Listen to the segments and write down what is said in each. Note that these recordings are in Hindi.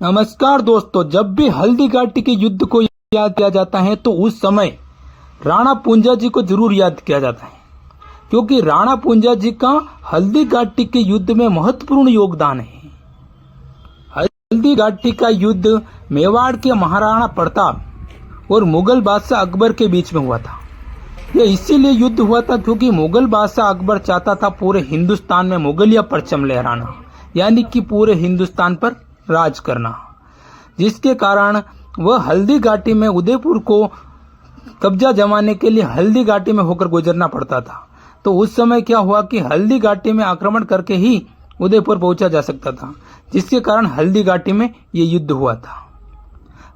नमस्कार दोस्तों, जब भी हल्दी घाटी के युद्ध को याद किया जाता है तो उस समय राणा पूंजा जी को जरूर याद किया जाता है, क्योंकि राणा पूंजा जी का हल्दी घाटी के युद्ध में महत्वपूर्ण योगदान है। हल्दी घाटी का युद्ध मेवाड़ के महाराणा प्रताप और मुगल बादशाह अकबर के बीच में हुआ था। यह इसीलिए युद्ध हुआ था क्योंकि मुगल बादशाह अकबर चाहता था पूरे हिंदुस्तान में मुगलिया परचम लहराना, यानी कि पूरे हिंदुस्तान पर राज करना, जिसके कारण वह हल्दी घाटी में उदयपुर को कब्जा जमाने के लिए हल्दी घाटी में होकर गुजरना पड़ता था। तो उस समय क्या हुआ कि हल्दी घाटी में आक्रमण करके ही उदयपुर पहुंचा जा सकता था, जिसके कारण हल्दी घाटी में ये युद्ध हुआ था।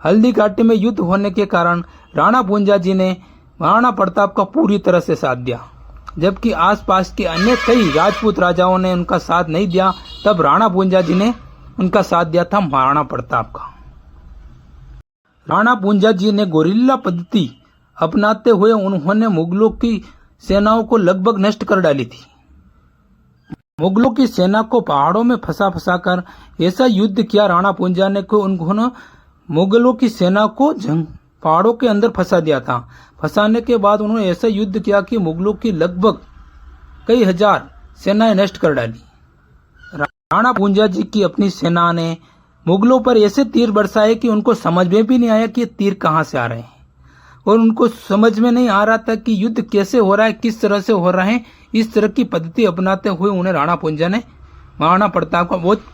हल्दी घाटी में युद्ध होने के कारण राणा पूंजा जी ने महाराणा प्रताप का पूरी तरह से साथ दिया, जबकि आसपास के अन्य कई राजपूत राजाओं ने उनका साथ नहीं दिया। तब राणा पूंजा जी ने उनका साथ दिया था महाराणा प्रताप का। राणा पूंजा जी ने गोरिल्ला पद्धति अपनाते हुए उन्होंने मुगलों की सेनाओं को लगभग नष्ट कर डाली थी। मुगलों की सेना को पहाड़ों में फंसा कर ऐसा युद्ध किया राणा पूंजा ने कि उन्होंने मुगलों की सेना को पहाड़ों के अंदर फंसा दिया था। फंसाने के बाद उन्होंने ऐसा युद्ध किया कि मुगलों की लगभग कई हजार सेनाएं नष्ट कर डाली। राणा पूंजा जी की अपनी सेना ने मुगलों पर ऐसे तीर बरसाए कि उनको समझ में भी नहीं आया कि तीर कहां से आ रहे हैं, और उनको समझ में नहीं आ रहा था कि युद्ध कैसे हो रहा है, किस तरह से हो रहा है। इस तरह की पद्धति अपनाते हुए उन्हें राणा पूंजा ने महाराणा प्रताप का बहुत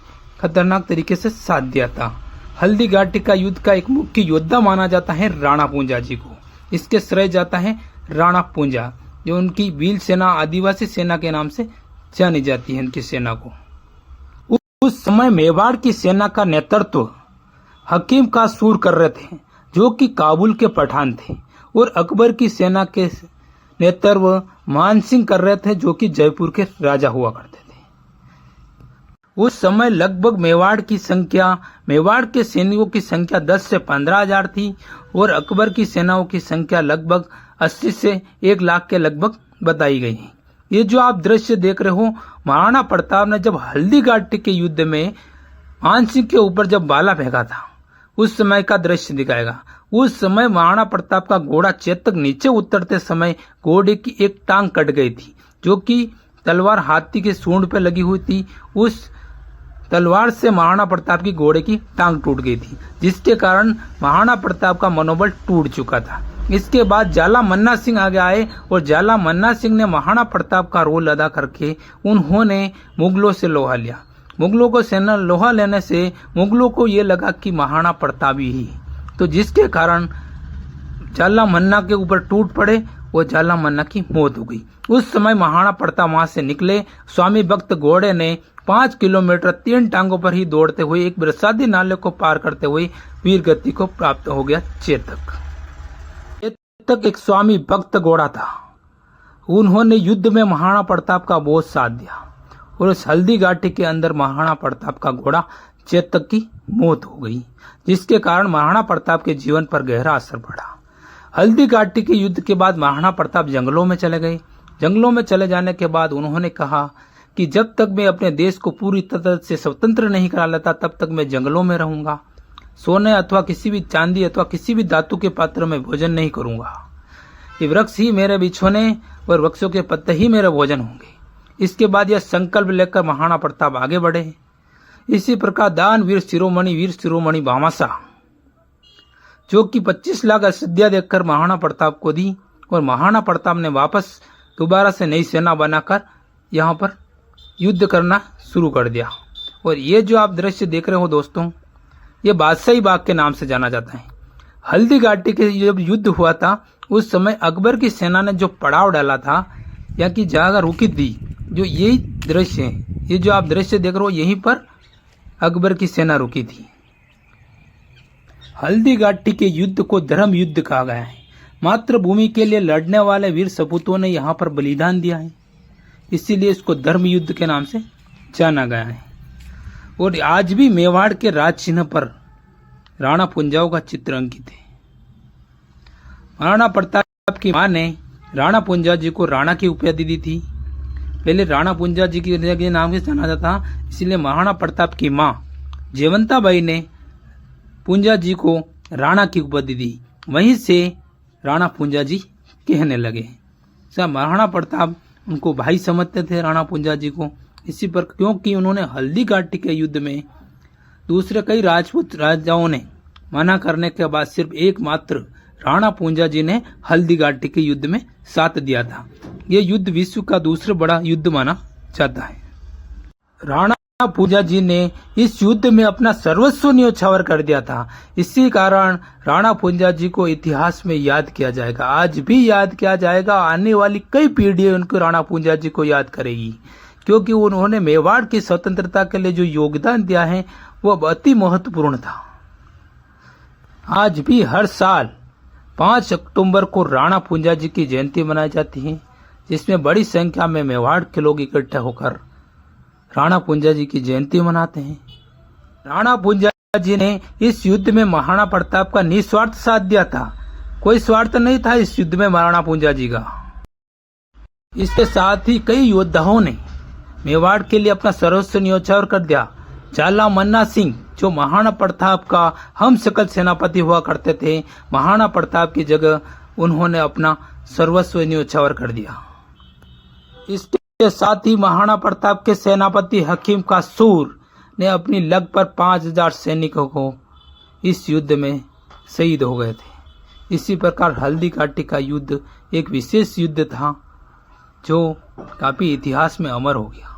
खतरनाक तरीके से साथ दिया था। हल्दी घाटी का युद्ध का एक मुख्य योद्धा माना जाता है राणा पूंजा जी को। इसके श्रेय जाता है राणा पूंजा, जो उनकी भील सेना, आदिवासी सेना के नाम से जानी जाती है। उनकी सेना को उस समय मेवाड़ की सेना का नेतृत्व हकीम का सूर कर रहे थे, जो कि काबुल के पठान थे, और अकबर की सेना के नेतृत्व मान सिंह कर रहे थे, जो कि जयपुर के राजा हुआ करते थे। उस समय लगभग मेवाड़ के सैनिकों की संख्या 10 से 15 हजार थी, और अकबर की सेनाओं की संख्या लगभग 80 से 1 लाख के लगभग बताई गई है। ये जो आप दृश्य देख रहे हो, महाराणा प्रताप ने जब हल्दी घाटी के युद्ध में मान सिंह के ऊपर जब भाला फेंका था, उस समय का दृश्य दिखाएगा। उस समय महाराणा प्रताप का घोड़ा चेतक नीचे उतरते समय घोड़े की एक टांग कट गई थी, जो कि तलवार हाथी के सूंड पे लगी हुई थी। उस तलवार से महाराणा प्रताप की घोड़े की टांग टूट गई थी, जिसके कारण महाराणा प्रताप का मनोबल टूट चुका था। इसके बाद जाला मन्ना सिंह आगे आए, और जाला मन्ना सिंह ने महाराणा प्रताप का रोल अदा करके उन्होंने मुगलों से लोहा लिया। मुगलों को सेना लोहा लेने से मुगलों को ये लगा कि महाराणा प्रताप ही, तो जिसके कारण जाला मन्ना के ऊपर टूट पड़े और जाला मन्ना की मौत हो गई। उस समय महाराणा प्रताप वहां से निकले। स्वामी भक्त घोड़े ने 5 किलोमीटर 3 टांगों पर ही दौड़ते हुए एक बरसाती नाले को पार करते हुए वीर गति को प्राप्त हो गया। चेतक एक स्वामी भक्त घोड़ा था। उन्होंने युद्ध में महाराणा प्रताप का बहुत साथ दिया, और उस हल्दी घाटी के अंदर महाराणा प्रताप का घोड़ा चेतक की मौत हो गई, जिसके कारण महाराणा प्रताप के जीवन पर गहरा असर पड़ा। हल्दी घाटी के युद्ध के बाद महाराणा प्रताप जंगलों में चले गए। जंगलों में चले जाने के बाद उन्होंने कहा कि जब तक मैं अपने देश को पूरी तरह से स्वतंत्र नहीं करा लेता, तब तक मैं जंगलों में रहूंगा। सोने अथवा किसी भी चांदी अथवा किसी भी धातु के पात्र में भोजन नहीं करूंगा। ये वृक्ष ही मेरे बिछोने और वृक्षों के पत्ते ही मेरे भोजन होंगे। इसके बाद यह संकल्प लेकर महाराणा प्रताप आगे बढ़े। इसी प्रकार दान वीर शिरोमणि भामाशाह, जो कि 25 लाख अयोध्या देखकर महाराणा प्रताप को दी, और महाराणा प्रताप ने वापस दोबारा से नई सेना बनाकर यहाँ पर युद्ध करना शुरू कर दिया। और ये जो आप दृश्य देख रहे हो दोस्तों, ये बादशाही बाग के नाम से जाना जाता है। हल्दी घाटी के जब युद्ध हुआ था, उस समय अकबर की सेना ने जो पड़ाव डाला था या कि जगह रुकी थी, जो यही दृश्य है, ये जो आप दृश्य देख रहे हो, यहीं पर अकबर की सेना रुकी थी। हल्दी घाटी के युद्ध को धर्म युद्ध कहा गया है। मातृभूमि के लिए लड़ने वाले वीर सपूतों ने यहाँ पर बलिदान दिया है, इसीलिए इसको धर्म युद्ध के नाम से जाना गया है। और आज भी मेवाड़ के राज चिन्ह पर राणा पूंजाओं का चित्र अंकित है। महाराणा प्रताप की मां ने राणा पूंजा जी को राणा की उपाधि दी थी। पहले राणा पूंजा जी के नाम से जाना जाता, इसलिए महाराणा प्रताप की मां जयवंताबाई ने पूंजा जी को राणा की उपाधि दी। वहीं से राणा पूंजा जी कहने लगे। सब महाराणा प्रताप उनको भाई समझते थे राणा पूंजा जी को। इसी पर क्योंकि उन्होंने हल्दी घाटी के युद्ध में दूसरे कई राजपूत राजाओं ने मना करने के बाद सिर्फ एकमात्र राणा पूंजा जी ने हल्दी घाटी के युद्ध में साथ दिया था। यह युद्ध विश्व का दूसरा बड़ा युद्ध माना जाता है। राणा पूंजा जी ने इस युद्ध में अपना सर्वस्व न्योछावर कर दिया था। इसी कारण राणा पूंजा जी को इतिहास में याद किया जाएगा, आज भी याद किया जाएगा। आने वाली कई पीढ़ियां उनको राणा पूंजा जी को याद करेगी, क्योंकि उन्होंने मेवाड़ की स्वतंत्रता के लिए जो योगदान दिया है वह अति महत्वपूर्ण था। आज भी हर साल 5 अक्टूबर को राणा पूंजा जी की जयंती मनाई जाती है, जिसमें बड़ी संख्या में मेवाड़ के लोग इकट्ठे होकर राणा पूंजा जी की जयंती मनाते हैं। राणा पूंजा जी ने इस युद्ध में महाराणा प्रताप का निस्वार्थ साथ दिया था। कोई स्वार्थ नहीं था इस युद्ध में महाराणा पूंजा जी का। इसके साथ ही कई योद्धाओं ने मेवाड़ के लिए अपना सर्वस्व न्योछावर कर दिया। झाला मन्ना सिंह जो महाराणा प्रताप का हम सकल सेनापति हुआ करते थे, महाराणा प्रताप की जगह उन्होंने अपना सर्वस्व न्योछावर कर दिया। इसके साथ ही महाराणा प्रताप के सेनापति हकीम कासूर ने अपनी लगभग 5000 सैनिकों को इस युद्ध में शहीद हो गए थे। इसी प्रकार हल्दी घाटी का युद्ध एक विशेष युद्ध था जो काफी इतिहास में अमर हो गया।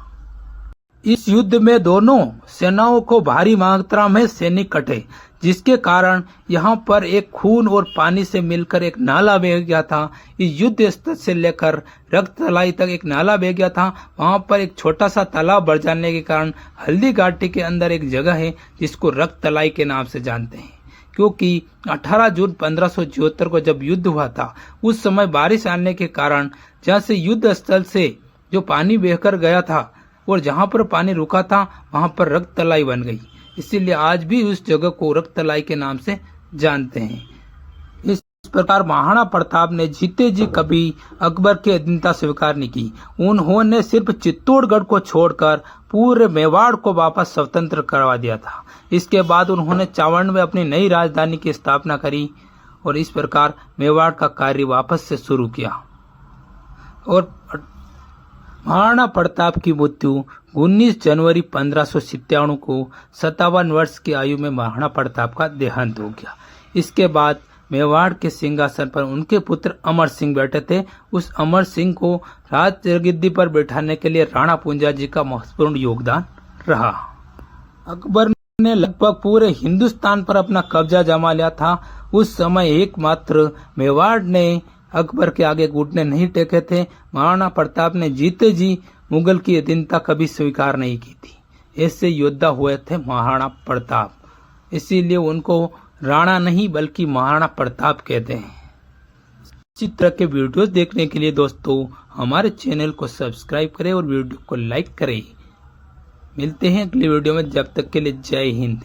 इस युद्ध में दोनों सेनाओं को भारी मात्रा में सैनिक कटे, जिसके कारण यहाँ पर एक खून और पानी से मिलकर एक नाला बह गया था। इस युद्ध स्थल से लेकर रक्त तलाई तक एक नाला बह गया था। वहाँ पर एक छोटा सा तालाब बढ़ जाने के कारण हल्दी घाटी के अंदर एक जगह है जिसको रक्त तलाई के नाम से जानते हैं, क्योंकि 18 जून 1574 को जब युद्ध हुआ था उस समय बारिश आने के कारण जहाँ से युद्ध स्थल से जो पानी बहकर गया था और जहाँ पर पानी रुका था वहाँ पर रक्त तलाई बन गई। इसीलिए आज भी उस जगह को रक्त तलाई के नाम से जानते हैं। इस प्रकार महाराणा प्रताप ने जीते जी कभी अकबर की अधीनता स्वीकार नहीं की। उन्होंने सिर्फ चित्तौड़गढ़ को छोड़कर पूरे मेवाड़ को वापस स्वतंत्र करवा दिया था। इसके बाद उन्होंने 54 में अपनी नई राजधानी की स्थापना करी और इस प्रकार मेवाड़ का कार्य वापस से शुरू किया। और महाराणा प्रताप की मृत्यु 19 जनवरी 1597 को 57 वर्ष की आयु में महाराणा प्रताप का देहांत हो गया। इसके बाद मेवाड़ के सिंहासन पर उनके पुत्र अमर सिंह बैठे थे। उस अमर सिंह को राजगद्दी पर बैठाने के लिए राणा पूंजा जी का महत्वपूर्ण योगदान रहा। अकबर ने लगभग पूरे हिंदुस्तान पर अपना कब्जा जमा लिया था। उस समय एकमात्र मेवाड़ ने अकबर के आगे घुटने नहीं टेके थे। महाराणा प्रताप ने जीते जी मुगल की अधीनता कभी स्वीकार नहीं की थी। ऐसे योद्धा हुए थे महाराणा प्रताप, इसीलिए उनको राणा नहीं बल्कि महाराणा प्रताप कहते हैं। इसी तरह के वीडियोस देखने के लिए दोस्तों हमारे चैनल को सब्सक्राइब करें और वीडियो को लाइक करें। मिलते हैं अगले वीडियो में, जब तक के लिए जय हिंद।